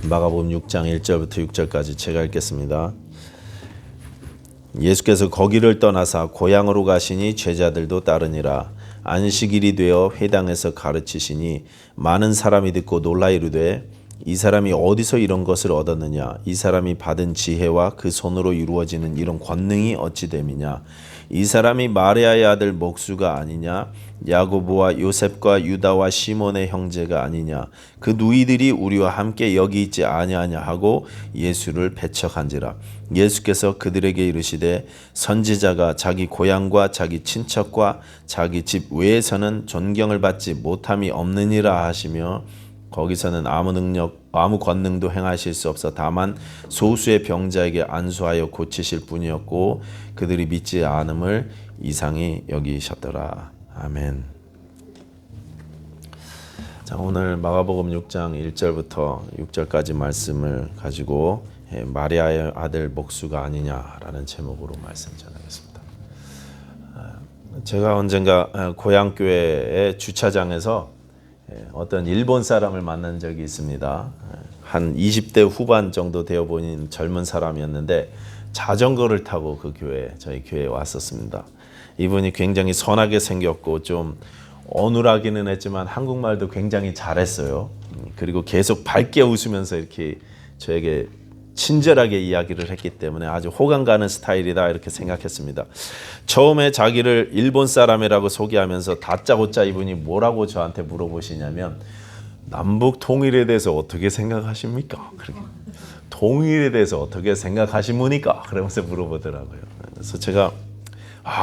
마가복음 6장 1절부터 6절까지 제가 읽겠습니다. 예수께서 거기를 떠나사 고향으로 가시니 제자들도 따르니라. 안식일이 되어 회당에서 가르치시니 많은 사람이 듣고 놀라 이르되 이 사람이 어디서 이런 것을 얻었느냐? 이 사람이 받은 지혜와 그 손으로 이루어지는 이런 권능이 어찌 됨이냐? 이 사람이 마리아의 아들 목수가 아니냐? 야고보와 요셉과 유다와 시몬의 형제가 아니냐? 그 누이들이 우리와 함께 여기 있지 아니하냐 하고 예수를 배척한지라. 예수께서 그들에게 이르시되 선지자가 자기 고향과 자기 친척과 자기 집 외에서는 존경을 받지 못함이 없느니라 하시며 거기서는 아무 권능도 행하실 수 없어 다만 소수의 병자에게 안수하여 고치실 뿐이었고 그들이 믿지 않음을 이상히 여기셨더라. 아멘. 자, 오늘 마가복음 6장 1절부터 6절까지 말씀을 가지고 마리아의 아들 목수가 아니냐라는 제목으로 말씀 전하겠습니다. 제가 언젠가 고향교회의 주차장에서 어떤 일본 사람을 만난 적이 있습니다. 한 20대 후반 정도 되어 보인 젊은 사람이었는데 자전거를 타고 저희 교회에 왔었습니다. 이분이 굉장히 선하게 생겼고 좀 어눌하기는 했지만 한국말도 굉장히 잘했어요. 그리고 계속 밝게 웃으면서 이렇게 저에게 친절하게 이야기를 했기 때문에 아주 호감 가는 스타일이다 이렇게 생각했습니다. 처음에 자기를 일본 사람이라고 소개하면서 다짜고짜 이분이 뭐라고 저한테 물어보시냐면 남북 통일에 대해서 어떻게 생각하십니까? 그렇게 통일에 대해서 어떻게 생각하십니까? 그러면서 물어보더라고요. 그래서 제가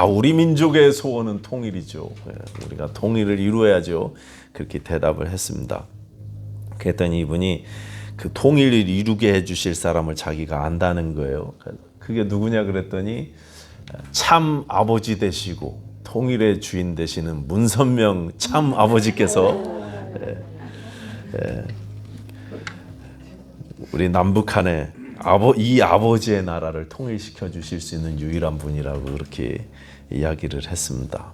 우리 민족의 소원은 통일이죠. 우리가 통일을 이루어야죠. 그렇게 대답을 했습니다. 그랬더니 이분이 그 통일을 이루게 해주실 사람을 자기가 안다는 거예요. 그게 누구냐 그랬더니 참 아버지 되시고 통일의 주인 되시는 문선명 참 아버지께서 우리 남북한에 이 아버지의 나라를 통일시켜 주실 수 있는 유일한 분이라고 그렇게 이야기를 했습니다.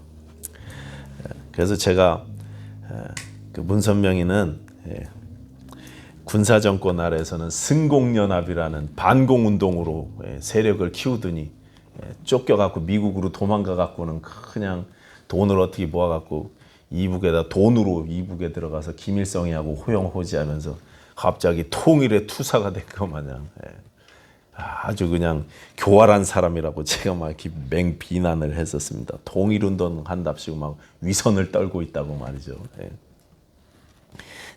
그래서 제가 그 문선명이는 군사정권 아래에서는 승공연합이라는 반공운동으로 세력을 키우더니 쫓겨갖고 미국으로 도망가갖고는 그냥 돈을 어떻게 모아갖고 돈으로 이북에 들어가서 김일성이하고 호영호지하면서 갑자기 통일의 투사가 된 것 마냥 아주 그냥 교활한 사람이라고 제가 막 이렇게 맹비난을 했었습니다. 통일운동 한답시고 막 위선을 떨고 있다고 말이죠.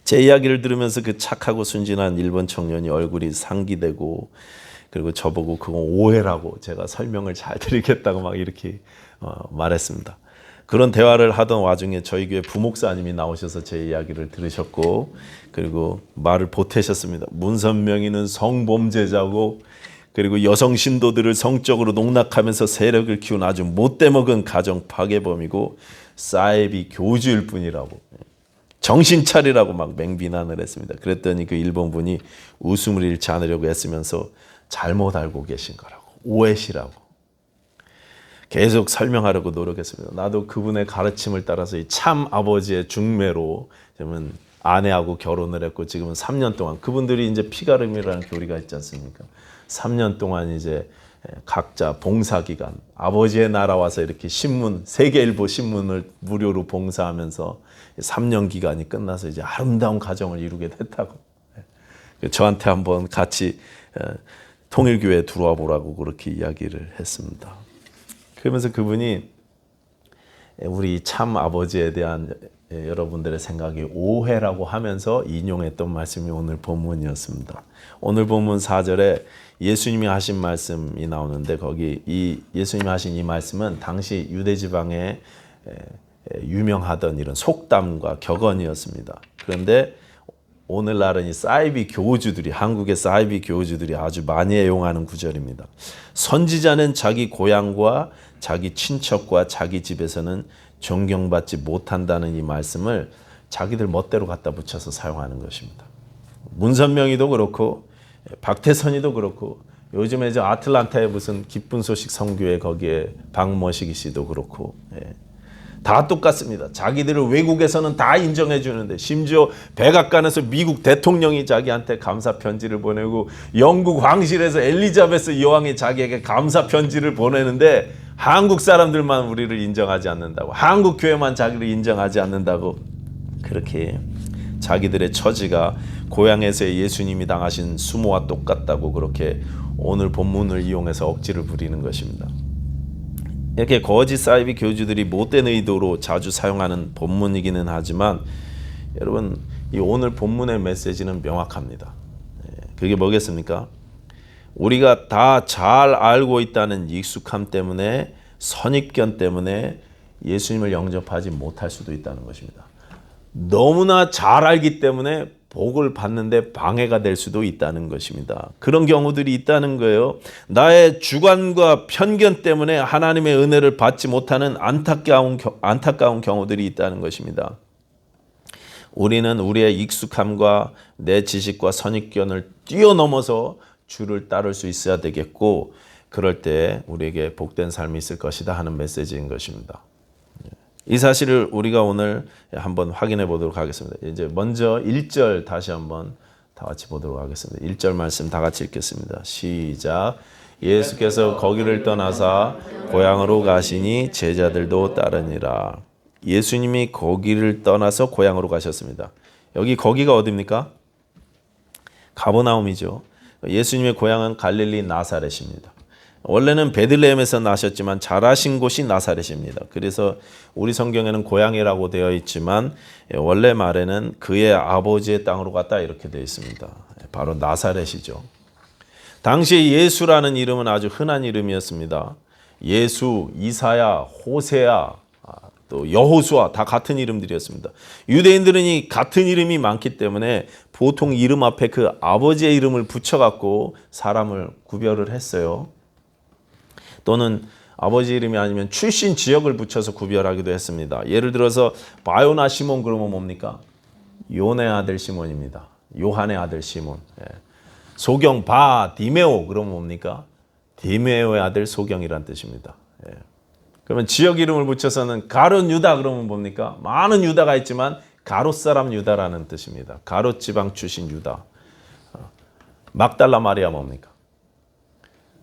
제 이야기를 들으면서 그 착하고 순진한 일본 청년이 얼굴이 상기되고 그리고 저보고 그건 오해라고 제가 설명을 잘 드리겠다고 막 이렇게 말했습니다. 그런 대화를 하던 와중에 저희 교회 부목사님이 나오셔서 제 이야기를 들으셨고 그리고 말을 보태셨습니다. 문선명이는 성범죄자고 그리고 여성 신도들을 성적으로 농락하면서 세력을 키운 아주 못돼먹은 가정 파괴범이고 사이비 교주일 뿐이라고 정신 차리라고 막 맹비난을 했습니다. 그랬더니 그 일본 분이 웃음을 잃지 않으려고 애쓰면서 잘못 알고 계신 거라고 오해시라고 계속 설명하려고 노력했습니다. 나도 그분의 가르침을 따라서 이 참 아버지의 중매로 저는 아내하고 결혼을 했고 지금은 3년 동안 그분들이 이제 피가름이라는 교리가 있지 않습니까? 3년 동안 이제 각자 봉사기간 아버지의 나라 와서 이렇게 세계일보 신문을 무료로 봉사하면서 3년 기간이 끝나서 이제 아름다운 가정을 이루게 됐다고 저한테 한번 같이 통일교회에 들어와 보라고 그렇게 이야기를 했습니다. 그러면서 그분이 우리 참 아버지에 대한 여러분들의 생각이 오해라고 하면서 인용했던 말씀이 오늘 본문이었습니다. 오늘 본문 4절에 예수님이 하신 말씀이 나오는데 거기 이 예수님이 하신 이 말씀은 당시 유대 지방에 유명하던 이런 속담과 격언이었습니다. 그런데 오늘날은 이 사이비 교주들이 한국의 사이비 교주들이 아주 많이 애용하는 구절입니다. 선지자는 자기 고향과 자기 친척과 자기 집에서는 존경받지 못한다는 이 말씀을 자기들 멋대로 갖다 붙여서 사용하는 것입니다. 문선명이도 그렇고 박태선이도 그렇고 요즘에 저 아틀란타에 무슨 기쁜 소식 성교회 거기에 박머식이 씨도 그렇고 다 똑같습니다. 자기들을 외국에서는 다 인정해 주는데 심지어 백악관에서 미국 대통령이 자기한테 감사 편지를 보내고 영국 왕실에서 엘리자베스 여왕이 자기에게 감사 편지를 보내는데 한국 사람들만 우리를 인정하지 않는다고, 한국 교회만 자기를 인정하지 않는다고, 그렇게 자기들의 처지가 고향에서의 예수님이 당하신 수모와 똑같다고 그렇게 오늘 본문을 이용해서 억지를 부리는 것입니다. 이렇게 거짓 사이비 교주들이 못된 의도로 자주 사용하는 본문이기는 하지만 여러분, 이 오늘 본문의 메시지는 명확합니다. 그게 뭐겠습니까? 우리가 다 잘 알고 있다는 익숙함 때문에, 선입견 때문에 예수님을 영접하지 못할 수도 있다는 것입니다. 너무나 잘 알기 때문에 복을 받는데 방해가 될 수도 있다는 것입니다. 그런 경우들이 있다는 거예요. 나의 주관과 편견 때문에 하나님의 은혜를 받지 못하는 안타까운 경우들이 있다는 것입니다. 우리는 우리의 익숙함과 내 지식과 선입견을 뛰어넘어서 주를 따를 수 있어야 되겠고, 그럴 때 우리에게 복된 삶이 있을 것이다 하는 메시지인 것입니다. 이 사실을 우리가 오늘 한번 확인해 보도록 하겠습니다. 이제 먼저 1절 다시 한번 다 같이 보도록 하겠습니다. 1절 말씀 다 같이 읽겠습니다. 시작. 예수께서 거기를 떠나사 고향으로 가시니 제자들도 따르니라. 예수님이 거기를 떠나서 고향으로 가셨습니다. 여기 거기가 어디입니까? 가버나움이죠. 예수님의 고향은 갈릴리 나사렛입니다. 원래는 베들레헴에서 나셨지만 자라신 곳이 나사렛입니다. 그래서 우리 성경에는 고향이라고 되어 있지만 원래 말에는 그의 아버지의 땅으로 갔다 이렇게 되어 있습니다. 바로 나사렛이죠. 당시 예수라는 이름은 아주 흔한 이름이었습니다. 예수, 이사야, 호세야, 또 여호수아 다 같은 이름들이었습니다. 유대인들은 이 같은 이름이 많기 때문에 보통 이름 앞에 그 아버지의 이름을 붙여갖고 사람을 구별을 했어요. 또는 아버지 이름이 아니면 출신 지역을 붙여서 구별하기도 했습니다. 예를 들어서 바요나 시몬 그러면 뭡니까? 요네 아들 시몬입니다. 요한의 아들 시몬. 소경 바 디메오 그러면 뭡니까? 디메오의 아들 소경이란 뜻입니다. 그러면 지역 이름을 붙여서는 가룟 유다 그러면 뭡니까? 많은 유다가 있지만 가롯 사람 유다라는 뜻입니다. 가롯 지방 출신 유다. 막달라 마리아 뭡니까?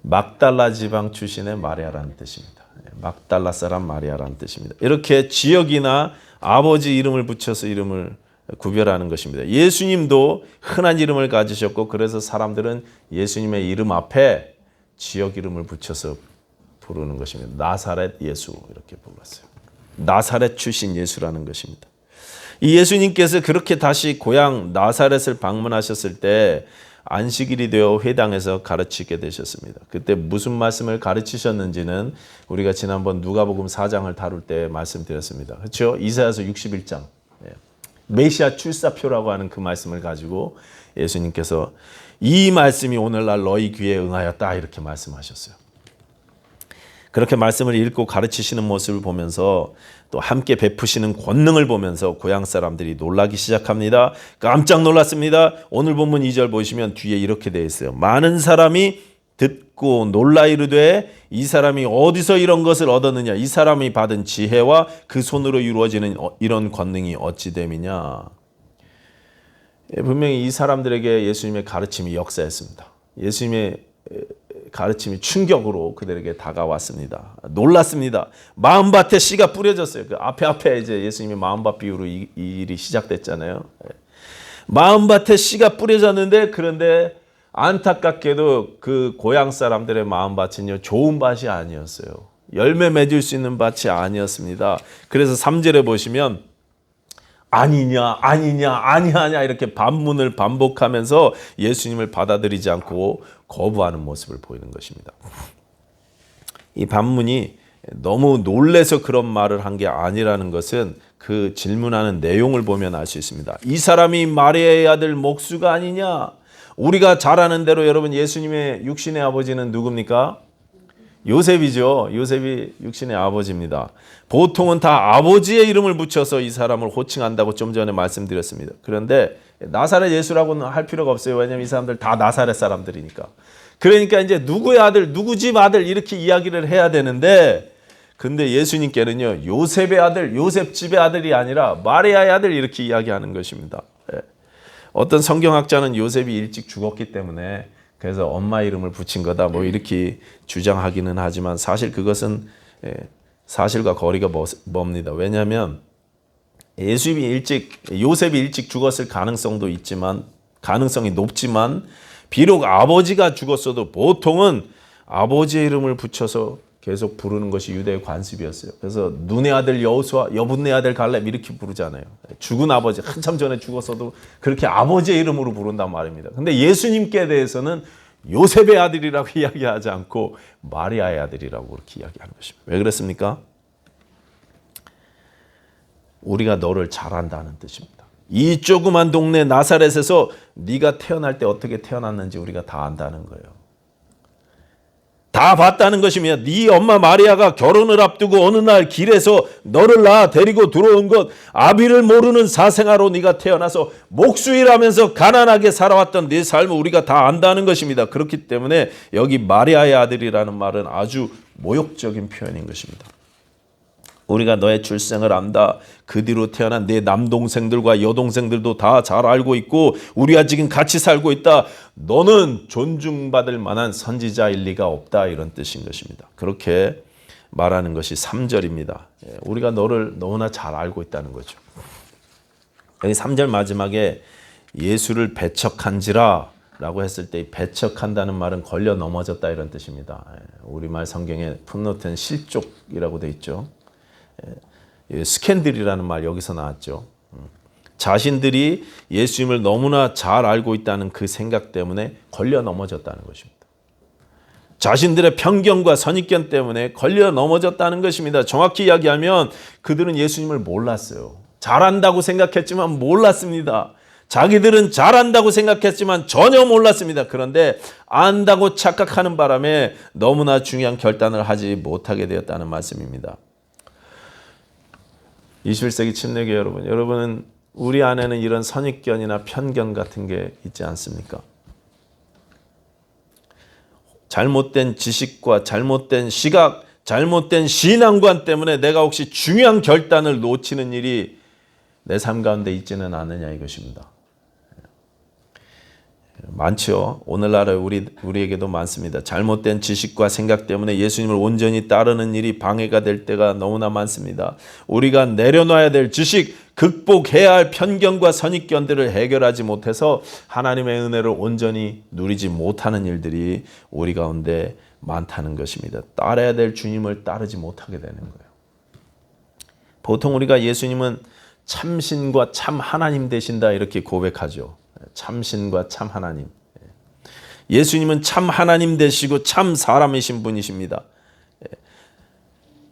막달라 지방 출신의 마리아라는 뜻입니다. 막달라 사람 마리아라는 뜻입니다. 이렇게 지역이나 아버지 이름을 붙여서 이름을 구별하는 것입니다. 예수님도 흔한 이름을 가지셨고 그래서 사람들은 예수님의 이름 앞에 지역 이름을 붙여서 부르는 것입니다. 나사렛 예수 이렇게 불렀어요. 나사렛 출신 예수라는 것입니다. 이 예수님께서 그렇게 다시 고향 나사렛을 방문하셨을 때 안식일이 되어 회당에서 가르치게 되셨습니다. 그때 무슨 말씀을 가르치셨는지는 우리가 지난번 누가복음 4장을 다룰 때 말씀드렸습니다. 그렇죠? 이사야서 61장 메시아 출사표라고 하는 그 말씀을 가지고 예수님께서 이 말씀이 오늘날 너희 귀에 응하였다 이렇게 말씀하셨어요. 그렇게 말씀을 읽고 가르치시는 모습을 보면서 또 함께 베푸시는 권능을 보면서 고향 사람들이 놀라기 시작합니다. 깜짝 놀랐습니다. 오늘 본문 2절 보시면 뒤에 이렇게 되어 있어요. 많은 사람이 듣고 놀라 이르되 이 사람이 어디서 이런 것을 얻었느냐? 이 사람이 받은 지혜와 그 손으로 이루어지는 이런 권능이 어찌 됨이냐? 분명히 이 사람들에게 예수님의 가르침이 역사했습니다. 예수님의 가르침이 충격으로 그들에게 다가왔습니다. 놀랐습니다. 마음밭에 씨가 뿌려졌어요. 그 앞에 이제 예수님의 마음밭 비유로 이 일이 시작됐잖아요. 마음밭에 씨가 뿌려졌는데 그런데 안타깝게도 그 고향 사람들의 마음밭은요 좋은 밭이 아니었어요. 열매 맺을 수 있는 밭이 아니었습니다. 그래서 3절에 보시면 아니냐 이렇게 반문을 반복하면서 예수님을 받아들이지 않고 거부하는 모습을 보이는 것입니다. 이 반문이 너무 놀래서 그런 말을 한 게 아니라는 것은 그 질문하는 내용을 보면 알 수 있습니다. 이 사람이 마리아의 아들 목수가 아니냐? 우리가 잘 아는 대로 여러분 예수님의 육신의 아버지는 누굽니까? 요셉이죠. 요셉이 육신의 아버지입니다. 보통은 다 아버지의 이름을 붙여서 이 사람을 호칭한다고 좀 전에 말씀드렸습니다. 그런데 나사렛 예수라고는 할 필요가 없어요. 왜냐하면 이 사람들 다 나사렛 사람들이니까. 그러니까 이제 누구의 아들, 누구 집 아들 이렇게 이야기를 해야 되는데 근데 예수님께는요, 요셉의 아들, 요셉 집의 아들이 아니라 마리아의 아들 이렇게 이야기하는 것입니다. 어떤 성경학자는 요셉이 일찍 죽었기 때문에 그래서 엄마 이름을 붙인 거다 뭐 이렇게 주장하기는 하지만 사실 그것은 사실과 거리가 멉니다. 왜냐하면 요셉이 일찍 죽었을 가능성이 높지만 비록 아버지가 죽었어도 보통은 아버지의 이름을 붙여서 계속 부르는 것이 유대의 관습이었어요. 그래서 눈의 아들 여호수아, 여분네 아들 갈렙 이렇게 부르잖아요. 죽은 아버지, 한참 전에 죽었어도 그렇게 아버지의 이름으로 부른단 말입니다. 근데 예수님께 대해서는 요셉의 아들이라고 이야기하지 않고 마리아의 아들이라고 그렇게 이야기하는 것입니다. 왜 그렇습니까? 우리가 너를 잘 안다는 뜻입니다. 이 조그만 동네 나사렛에서 네가 태어날 때 어떻게 태어났는지 우리가 다 안다는 거예요. 다 봤다는 것이며 네 엄마 마리아가 결혼을 앞두고 어느 날 길에서 너를 낳아 데리고 들어온 것, 아비를 모르는 사생아로 네가 태어나서 목수일하면서 가난하게 살아왔던 네 삶을 우리가 다 안다는 것입니다. 그렇기 때문에 여기 마리아의 아들이라는 말은 아주 모욕적인 표현인 것입니다. 우리가 너의 출생을 안다. 그 뒤로 태어난 네 남동생들과 여동생들도 다 잘 알고 있고 우리가 지금 같이 살고 있다. 너는 존중받을 만한 선지자일 리가 없다. 이런 뜻인 것입니다. 그렇게 말하는 것이 3절입니다. 우리가 너를 너무나 잘 알고 있다는 거죠. 여기 3절 마지막에 예수를 배척한지라 라고 했을 때 배척한다는 말은 걸려 넘어졌다 이런 뜻입니다. 우리말 성경에 풋노트는 실족이라고 되어 있죠. 스캔들이라는 말 여기서 나왔죠. 자신들이 예수님을 너무나 잘 알고 있다는 그 생각 때문에 걸려 넘어졌다는 것입니다. 자신들의 편견과 선입견 때문에 걸려 넘어졌다는 것입니다. 정확히 이야기하면 그들은 예수님을 몰랐어요. 잘한다고 생각했지만 몰랐습니다. 자기들은 잘한다고 생각했지만 전혀 몰랐습니다. 그런데 안다고 착각하는 바람에 너무나 중요한 결단을 하지 못하게 되었다는 말씀입니다. 21세기 침례교회 여러분은 우리 안에는 이런 선입견이나 편견 같은 게 있지 않습니까? 잘못된 지식과 잘못된 시각, 잘못된 신앙관 때문에 내가 혹시 중요한 결단을 놓치는 일이 내 삶 가운데 있지는 않느냐 이것입니다. 많죠. 오늘날에 우리에게도 많습니다. 잘못된 지식과 생각 때문에 예수님을 온전히 따르는 일이 방해가 될 때가 너무나 많습니다. 우리가 내려놔야 될 지식, 극복해야 할 편견과 선입견들을 해결하지 못해서 하나님의 은혜를 온전히 누리지 못하는 일들이 우리 가운데 많다는 것입니다. 따라야 될 주님을 따르지 못하게 되는 거예요. 보통 우리가 예수님은 참신과 참 하나님 되신다 이렇게 고백하죠. 참신과 참 하나님. 예수님은 참 하나님 되시고 참 사람이신 분이십니다.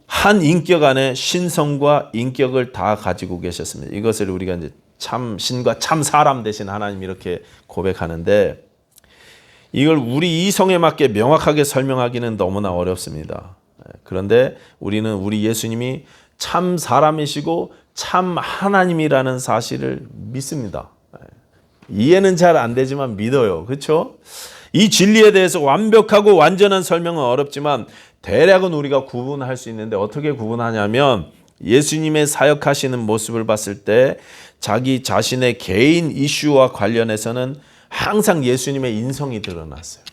한 인격 안에 신성과 인격을 다 가지고 계셨습니다. 이것을 우리가 이제 참 신과 참 사람 되신 하나님 이렇게 고백하는데 이걸 우리 이성에 맞게 명확하게 설명하기는 너무나 어렵습니다. 그런데 우리는 우리 예수님이 참 사람이시고 참 하나님이라는 사실을 믿습니다. 이해는 잘 안 되지만 믿어요. 그렇죠? 이 진리에 대해서 완벽하고 완전한 설명은 어렵지만 대략은 우리가 구분할 수 있는데 어떻게 구분하냐면 예수님의 사역하시는 모습을 봤을 때 자기 자신의 개인 이슈와 관련해서는 항상 예수님의 인성이 드러났어요.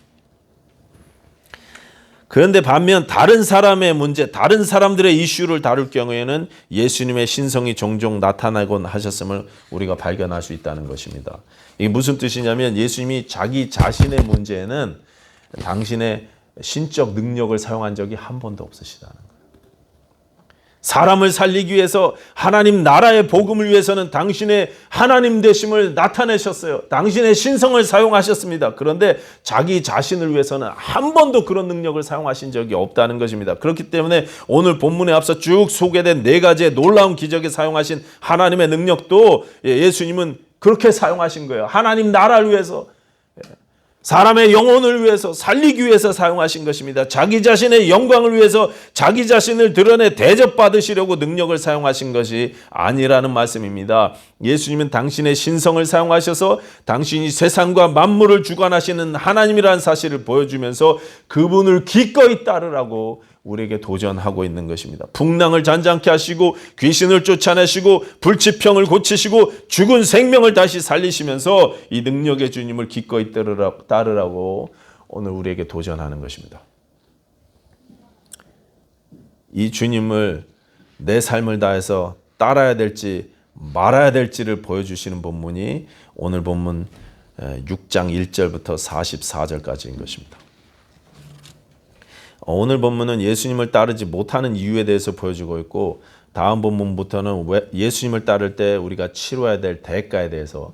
그런데 반면 다른 사람의 문제, 다른 사람들의 이슈를 다룰 경우에는 예수님의 신성이 종종 나타나곤 하셨음을 우리가 발견할 수 있다는 것입니다. 이게 무슨 뜻이냐면 예수님이 자기 자신의 문제에는 당신의 신적 능력을 사용한 적이 한 번도 없으시다는 거예요. 사람을 살리기 위해서 하나님 나라의 복음을 위해서는 당신의 하나님 되심을 나타내셨어요. 당신의 신성을 사용하셨습니다. 그런데 자기 자신을 위해서는 한 번도 그런 능력을 사용하신 적이 없다는 것입니다. 그렇기 때문에 오늘 본문에 앞서 쭉 소개된 4가지의 놀라운 기적에 사용하신 하나님의 능력도 예수님은 그렇게 사용하신 거예요. 하나님 나라를 위해서, 사람의 영혼을 위해서, 살리기 위해서 사용하신 것입니다. 자기 자신의 영광을 위해서 자기 자신을 드러내 대접받으시려고 능력을 사용하신 것이 아니라는 말씀입니다. 예수님은 당신의 신성을 사용하셔서 당신이 세상과 만물을 주관하시는 하나님이라는 사실을 보여주면서 그분을 기꺼이 따르라고 우리에게 도전하고 있는 것입니다. 풍랑을 잔잔케 하시고 귀신을 쫓아내시고 불치병을 고치시고 죽은 생명을 다시 살리시면서 이 능력의 주님을 기꺼이 따르라고 오늘 우리에게 도전하는 것입니다. 이 주님을 내 삶을 다해서 따라야 될지 말아야 될지를 보여주시는 본문이 오늘 본문 6장 1절부터 44절까지인 것입니다. 오늘 본문은 예수님을 따르지 못하는 이유에 대해서 보여주고 있고 다음 본문부터는 예수님을 따를 때 우리가 치러야 될 대가에 대해서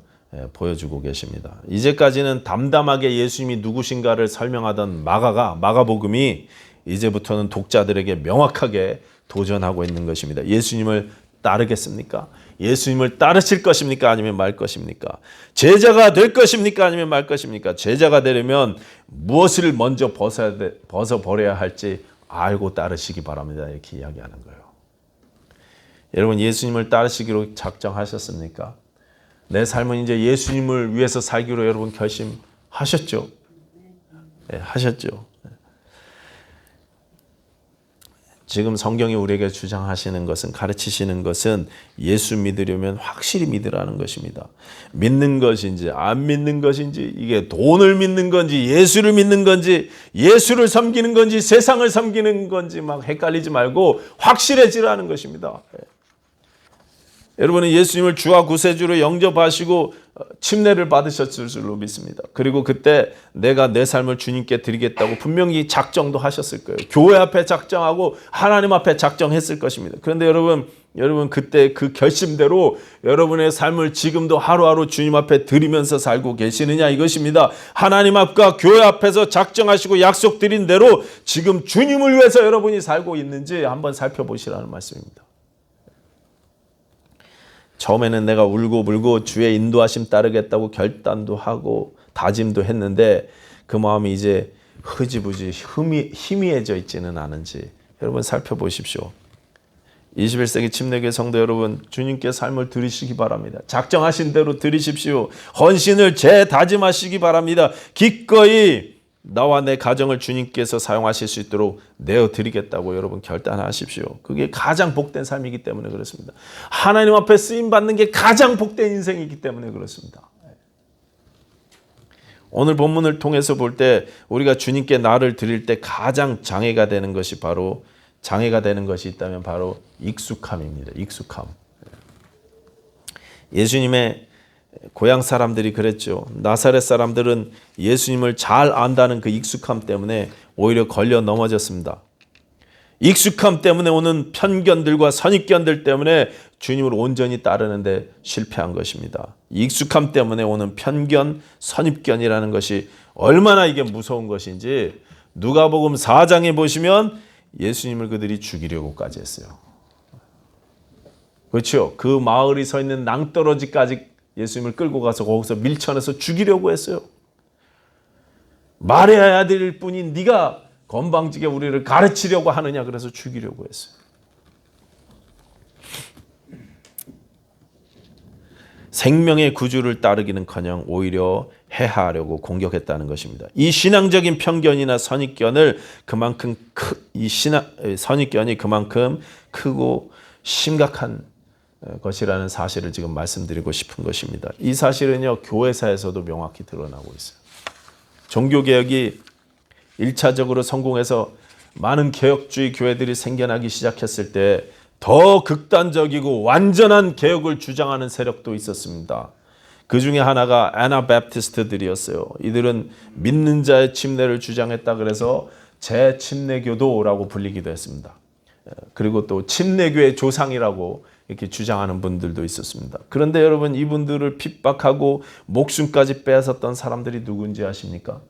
보여주고 계십니다. 이제까지는 담담하게 예수님이 누구신가를 설명하던 마가복음이 이제부터는 독자들에게 명확하게 도전하고 있는 것입니다. 예수님을 따르겠습니까? 예수님을 따르실 것입니까? 아니면 말 것입니까? 제자가 될 것입니까? 아니면 말 것입니까? 제자가 되려면 무엇을 먼저 벗어버려야 할지 알고 따르시기 바랍니다. 이렇게 이야기하는 거예요. 여러분, 예수님을 따르시기로 작정하셨습니까? 내 삶은 이제 예수님을 위해서 살기로 여러분 결심하셨죠? 네, 하셨죠? 지금 성경이 우리에게 주장하시는 것은, 가르치시는 것은 예수 믿으려면 확실히 믿으라는 것입니다. 믿는 것인지 안 믿는 것인지, 이게 돈을 믿는 건지 예수를 믿는 건지 예수를 섬기는 건지 세상을 섬기는 건지 막 헷갈리지 말고 확실해지라는 것입니다. 여러분은 예수님을 주와 구세주로 영접하시고 침례를 받으셨을 줄로 믿습니다. 그리고 그때 내가 내 삶을 주님께 드리겠다고 분명히 작정도 하셨을 거예요. 교회 앞에 작정하고 하나님 앞에 작정했을 것입니다. 그런데 여러분 그때 그 결심대로 여러분의 삶을 지금도 하루하루 주님 앞에 드리면서 살고 계시느냐 이것입니다. 하나님 앞과 교회 앞에서 작정하시고 약속드린 대로 지금 주님을 위해서 여러분이 살고 있는지 한번 살펴보시라는 말씀입니다. 처음에는 내가 울고불고 주의 인도하심 따르겠다고 결단도 하고 다짐도 했는데 그 마음이 이제 흐지부지 희미해져 있지는 않은지 여러분 살펴보십시오. 21세기 침례교회 성도 여러분, 주님께 삶을 드리시기 바랍니다. 작정하신 대로 드리십시오. 헌신을 재다짐하시기 바랍니다. 기꺼이 나와 내 가정을 주님께서 사용하실 수 있도록 내어드리겠다고 여러분 결단하십시오. 그게 가장 복된 삶이기 때문에 그렇습니다. 하나님 앞에 쓰임받는 게 가장 복된 인생이기 때문에 그렇습니다. 오늘 본문을 통해서 볼 때 우리가 주님께 나를 드릴 때 가장 장애가 되는 것이 있다면 바로 익숙함입니다. 익숙함. 예수님의 고향 사람들이 그랬죠. 나사렛 사람들은 예수님을 잘 안다는 그 익숙함 때문에 오히려 걸려 넘어졌습니다. 익숙함 때문에 오는 편견들과 선입견들 때문에 주님을 온전히 따르는데 실패한 것입니다. 익숙함 때문에 오는 편견, 선입견이라는 것이 얼마나 이게 무서운 것인지 누가복음 4장에 보시면 예수님을 그들이 죽이려고까지 했어요. 그렇죠. 그 마을이 서 있는 낭떠러지까지 예수님을 끌고 가서 거기서 밀쳐내서 죽이려고 했어요. 말해야 아들일 뿐인 네가 건방지게 우리를 가르치려고 하느냐 그래서 죽이려고 했어요. 생명의 구주를 따르기는커녕 오히려 해하려고 공격했다는 것입니다. 이 신앙적인 편견이나 선입견을 선입견이 그만큼 크고 심각한 것이라는 사실을 지금 말씀드리고 싶은 것입니다. 이 사실은요, 교회사에서도 명확히 드러나고 있어요. 종교개혁이 1차적으로 성공해서 많은 개혁주의 교회들이 생겨나기 시작했을 때 더 극단적이고 완전한 개혁을 주장하는 세력도 있었습니다. 그 중에 하나가 애나베프티스트들이었어요. 이들은 믿는 자의 침례를 주장했다 그래서 재침례교도라고 불리기도 했습니다. 그리고 또 침례교의 조상이라고 이렇게 주장하는 분들도 있었습니다. 그런데 여러분, 이분들을 핍박하고 목숨까지 빼앗았던 사람들이 누군지 아십니까?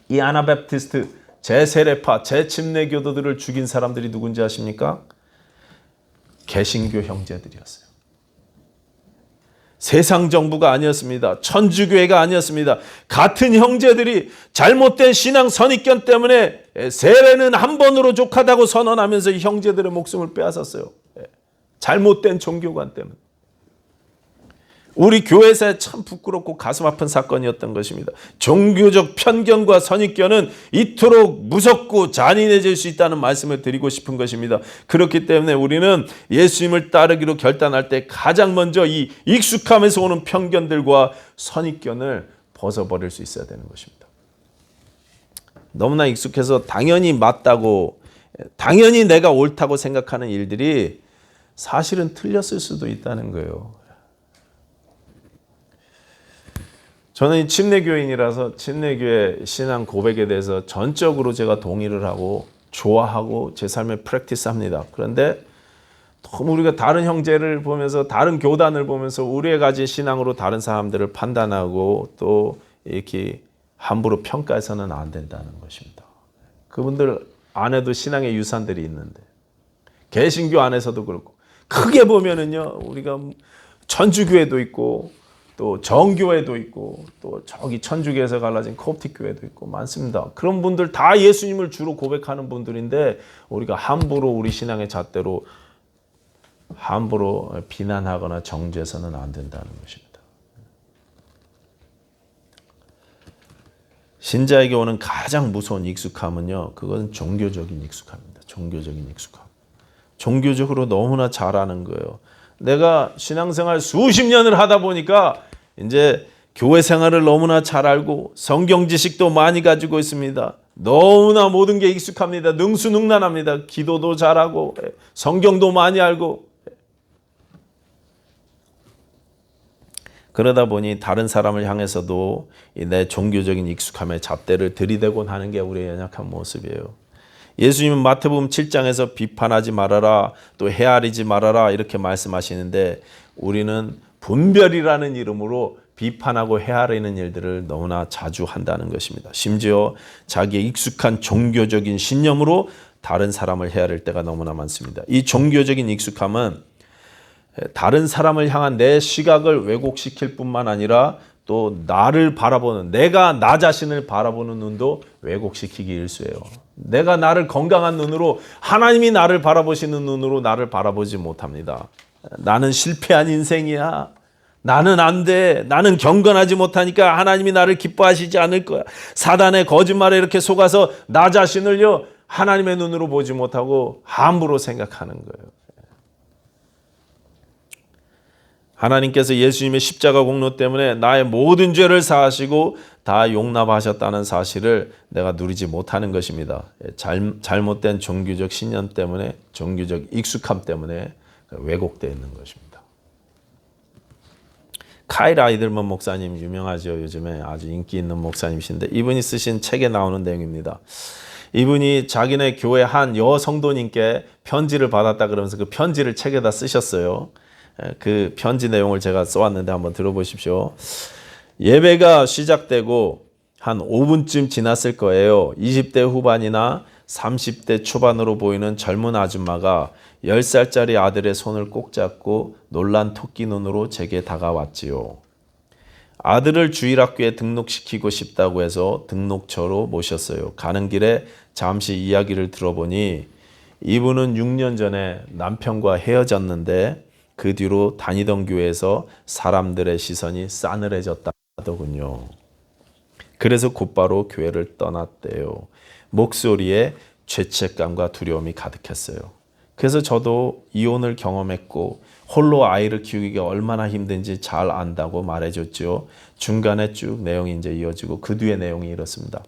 이 아나베프티스트, 제세례파, 재침례교도들을 죽인 사람들이 누군지 아십니까? 개신교 형제들이었어요. 세상 정부가 아니었습니다. 천주교회가 아니었습니다. 같은 형제들이 잘못된 신앙 선입견 때문에 세례는 한 번으로 족하다고 선언하면서 이 형제들의 목숨을 빼앗았어요. 잘못된 종교관 때문에. 우리 교회에서 참 부끄럽고 가슴 아픈 사건이었던 것입니다. 종교적 편견과 선입견은 이토록 무섭고 잔인해질 수 있다는 말씀을 드리고 싶은 것입니다. 그렇기 때문에 우리는 예수님을 따르기로 결단할 때 가장 먼저 이 익숙함에서 오는 편견들과 선입견을 벗어버릴 수 있어야 되는 것입니다. 너무나 익숙해서 당연히 맞다고, 당연히 내가 옳다고 생각하는 일들이 사실은 틀렸을 수도 있다는 거예요. 저는 침례교인이라서 침례교회 신앙 고백에 대해서 전적으로 제가 동의를 하고 좋아하고 제 삶에 프랙티스합니다. 그런데 너무 우리가 다른 형제를 보면서 다른 교단을 보면서 우리의 가진 신앙으로 다른 사람들을 판단하고 또 이렇게 함부로 평가해서는 안 된다는 것입니다. 그분들 안에도 신앙의 유산들이 있는데 개신교 안에서도 그렇고 크게 보면은요 우리가 천주교회도 있고 또 정교회도 있고 또 저기 천주교에서 갈라진 코프틱 교회도 있고 많습니다. 그런 분들 다 예수님을 주로 고백하는 분들인데 우리가 함부로 우리 신앙의 잣대로 함부로 비난하거나 정죄해서는 안 된다는 것입니다. 신자에게 오는 가장 무서운 익숙함은요, 그건 종교적인 익숙함입니다. 종교적인 익숙함. 종교적으로 너무나 잘하는 거예요. 내가 신앙생활 수십 년을 하다 보니까 이제 교회 생활을 너무나 잘 알고 성경 지식도 많이 가지고 있습니다. 너무나 모든 게 익숙합니다. 능수능란합니다. 기도도 잘하고 성경도 많이 알고 그러다 보니 다른 사람을 향해서도 내 종교적인 익숙함에 잣대를 들이대곤 하는 게 우리의 연약한 모습이에요. 예수님은 마태복음 7장에서 비판하지 말아라, 또 헤아리지 말아라 이렇게 말씀하시는데 우리는 분별이라는 이름으로 비판하고 헤아리는 일들을 너무나 자주 한다는 것입니다. 심지어 자기의 익숙한 종교적인 신념으로 다른 사람을 헤아릴 때가 너무나 많습니다. 이 종교적인 익숙함은 다른 사람을 향한 내 시각을 왜곡시킬 뿐만 아니라 또 나를 바라보는, 내가 나 자신을 바라보는 눈도 왜곡시키기 일쑤예요. 내가 나를 건강한 눈으로, 하나님이 나를 바라보시는 눈으로 나를 바라보지 못합니다. 나는 실패한 인생이야. 나는 안 돼. 나는 경건하지 못하니까 하나님이 나를 기뻐하시지 않을 거야. 사단의 거짓말에 이렇게 속아서 나 자신을요, 하나님의 눈으로 보지 못하고 함부로 생각하는 거예요. 하나님께서 예수님의 십자가 공로 때문에 나의 모든 죄를 사하시고 다 용납하셨다는 사실을 내가 누리지 못하는 것입니다. 잘못된 종교적 신념 때문에, 종교적 익숙함 때문에 왜곡되어 있는 것입니다. 카일 아이들먼 목사님 유명하죠. 요즘에 아주 인기 있는 목사님이신데 이분이 쓰신 책에 나오는 내용입니다. 이분이 자기네 교회 한 여성도님께 편지를 받았다 그러면서 그 편지를 책에다 쓰셨어요. 그 편지 내용을 제가 써왔는데 한번 들어보십시오. 예배가 시작되고 한 5분쯤 지났을 거예요. 20대 후반이나 30대 초반으로 보이는 젊은 아줌마가 10살짜리 아들의 손을 꼭 잡고 놀란 토끼 눈으로 제게 다가왔지요. 아들을 주일학교에 등록시키고 싶다고 해서 등록처로 모셨어요. 가는 길에 잠시 이야기를 들어보니 이분은 6년 전에 남편과 헤어졌는데 그 뒤로 다니던 교회에서 사람들의 시선이 싸늘해졌다더군요. 그래서 곧바로 교회를 떠났대요. 목소리에 죄책감과 두려움이 가득했어요. 그래서 저도 이혼을 경험했고 홀로 아이를 키우기가 얼마나 힘든지 잘 안다고 말해줬죠. 중간에 쭉 내용이 이제 이어지고 그 뒤에 내용이 이렇습니다.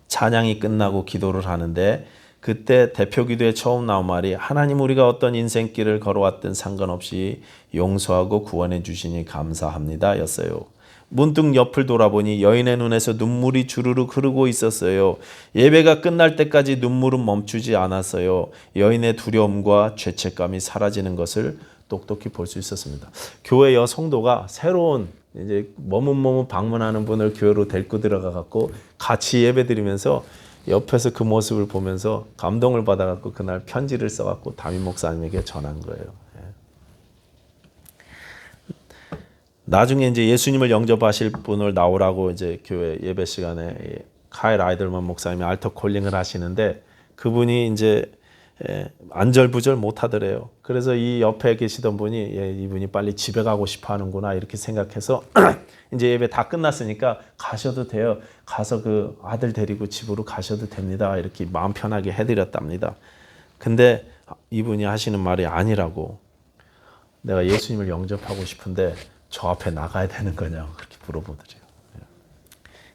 찬양이 끝나고 기도를 하는데 그때 대표기도에 처음 나온 말이 하나님 우리가 어떤 인생길을 걸어왔든 상관없이 용서하고 구원해 주시니 감사합니다 였어요. 문득 옆을 돌아보니 여인의 눈에서 눈물이 주르륵 흐르고 있었어요. 예배가 끝날 때까지 눈물은 멈추지 않았어요. 여인의 두려움과 죄책감이 사라지는 것을 똑똑히 볼 수 있었습니다. 교회 여성도가 새로운 이제 머뭇머뭇 방문하는 분을 교회로 데리고 들어가 갖고 같이 예배 드리면서 옆에서 그 모습을 보면서 감동을 받아 갖고 그날 편지를 써 갖고 담임 목사님에게 전한 거예요. 나중에 이제 예수님을 영접하실 분을 나오라고 이제 교회 예배 시간에 카일 아이들먼 목사님이 알터 콜링을 하시는데 그분이 이제 안절부절 못하더래요. 그래서 이 옆에 계시던 분이 이분이 빨리 집에 가고 싶어 하는구나 이렇게 생각해서 이제 예배 다 끝났으니까 가셔도 돼요. 가서 그 아들 데리고 집으로 가셔도 됩니다. 이렇게 마음 편하게 해드렸답니다. 근데 이분이 하시는 말이 아니라고, 내가 예수님을 영접하고 싶은데 저 앞에 나가야 되는 거냐고 그렇게 물어보더래요.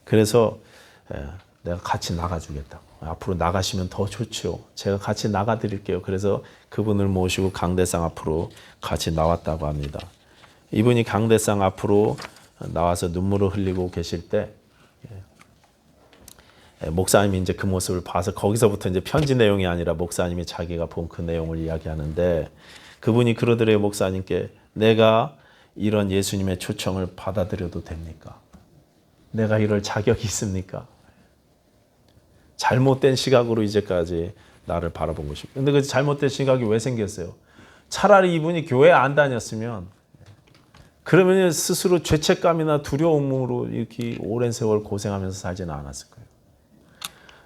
그래서 내가 같이 나가주겠다고. 앞으로 나가시면 더 좋죠. 제가 같이 나가드릴게요. 그래서 그분을 모시고 강대상 앞으로 같이 나왔다고 합니다. 이분이 강대상 앞으로 나와서 눈물을 흘리고 계실 때 목사님이 이제 그 모습을 봐서 거기서부터 이제 편지 내용이 아니라 목사님이 자기가 본 그 내용을 이야기하는데, 그분이 그러더래요. 목사님께, 내가 이런 예수님의 초청을 받아들여도 됩니까? 내가 이럴 자격이 있습니까? 잘못된 시각으로 이제까지 나를 바라본 것입니다. 근데 그 잘못된 시각이 왜 생겼어요? 차라리 이분이 교회 안 다녔으면, 그러면 스스로 죄책감이나 두려움으로 이렇게 오랜 세월 고생하면서 살지는 않았을 거예요.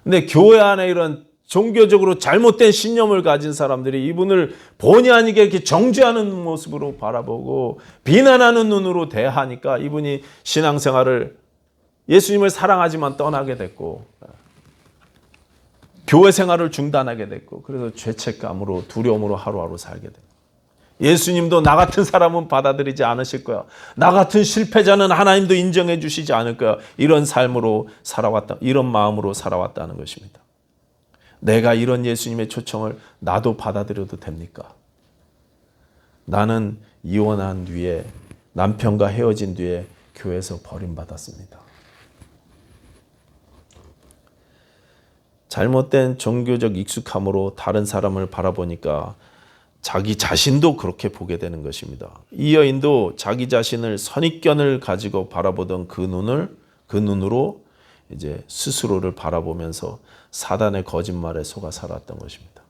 근데 교회 안에 이런 종교적으로 잘못된 신념을 가진 사람들이 이분을 본의 아니게 이렇게 정죄하는 모습으로 바라보고 비난하는 눈으로 대하니까 이분이 신앙생활을, 예수님을 사랑하지만 떠나게 됐고 교회 생활을 중단하게 됐고, 그래서 죄책감으로 두려움으로 하루하루 살게 됐고, 예수님도 나 같은 사람은 받아들이지 않으실 거야. 나 같은 실패자는 하나님도 인정해 주시지 않을 거야. 이런 삶으로 살아왔다. 이런 마음으로 살아왔다는 것입니다. 내가 이런 예수님의 초청을 나도 받아들여도 됩니까? 나는 이혼한 뒤에, 남편과 헤어진 뒤에 교회에서 버림받았습니다. 잘못된 종교적 익숙함으로 다른 사람을 바라보니까 자기 자신도 그렇게 보게 되는 것입니다. 이 여인도 자기 자신을 선입견을 가지고 바라보던 그 눈으로 이제 스스로를 바라보면서 사단의 거짓말에 속아 살았던 것입니다.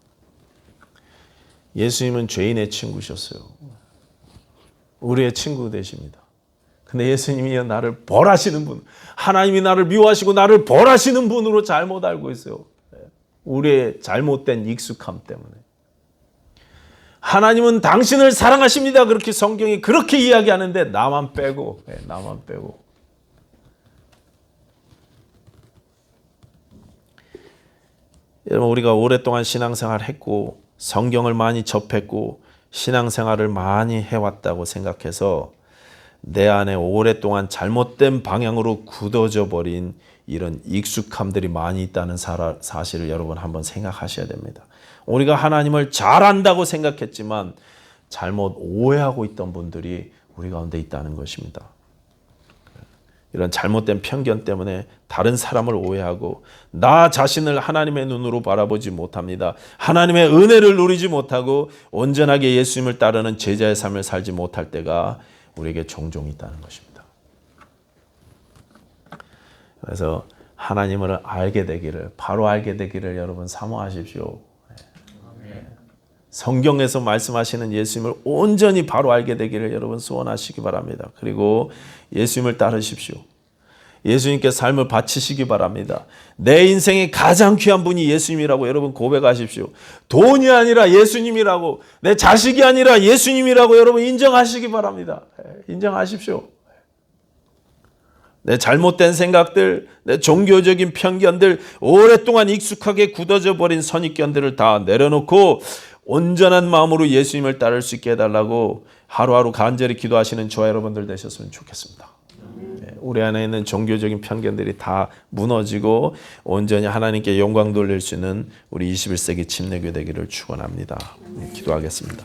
예수님은 죄인의 친구셨어요. 우리의 친구 되십니다. 근데 예수님이 나를 벌하시는 분, 하나님이 나를 미워하시고 나를 벌하시는 분으로 잘못 알고 있어요. 우리의 잘못된 익숙함 때문에. 하나님은 당신을 사랑하십니다. 그렇게 성경이 그렇게 이야기하는데 나만 빼고. 여러분, 우리가 오랫동안 신앙생활을 했고 성경을 많이 접했고 신앙생활을 많이 해왔다고 생각해서 내 안에 오랫동안 잘못된 방향으로 굳어져 버린 이런 익숙함들이 많이 있다는 사실을 여러분 한번 생각하셔야 됩니다. 우리가 하나님을 잘 안다고 생각했지만 잘못 오해하고 있던 분들이 우리 가운데 있다는 것입니다. 이런 잘못된 편견 때문에 다른 사람을 오해하고 나 자신을 하나님의 눈으로 바라보지 못합니다. 하나님의 은혜를 누리지 못하고 온전하게 예수님을 따르는 제자의 삶을 살지 못할 때가 우리에게 종종 있다는 것입니다. 그래서 하나님을 알게 되기를, 바로 알게 되기를 여러분 사모하십시오. 성경에서 말씀하시는 예수님을 온전히 바로 알게 되기를 여러분 소원하시기 바랍니다. 그리고 예수님을 따르십시오. 예수님께 삶을 바치시기 바랍니다. 내 인생의 가장 귀한 분이 예수님이라고 여러분 고백하십시오. 돈이 아니라 예수님이라고, 내 자식이 아니라 예수님이라고 여러분 인정하시기 바랍니다. 인정하십시오. 내 잘못된 생각들, 내 종교적인 편견들, 오랫동안 익숙하게 굳어져 버린 선입견들을 다 내려놓고 온전한 마음으로 예수님을 따를 수 있게 해달라고 하루하루 간절히 기도하시는 저와 여러분들 되셨으면 좋겠습니다. 우리 안에 있는 종교적인 편견들이 다 무너지고 온전히 하나님께 영광 돌릴 수 있는 우리 21세기 침례교 되기를 축원합니다. 기도하겠습니다.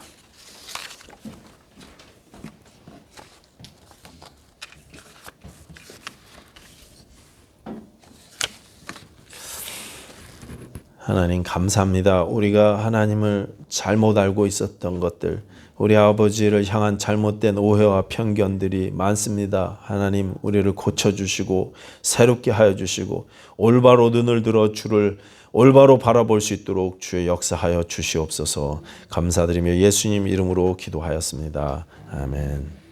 하나님 감사합니다. 우리가 하나님을 잘못 알고 있었던 것들, 우리 아버지를 향한 잘못된 오해와 편견들이 많습니다. 하나님 우리를 고쳐주시고 새롭게 하여 주시고 올바로 눈을 들어 주를 올바로 바라볼 수 있도록 주의 역사하여 주시옵소서. 감사드리며 예수님 이름으로 기도하였습니다. 아멘.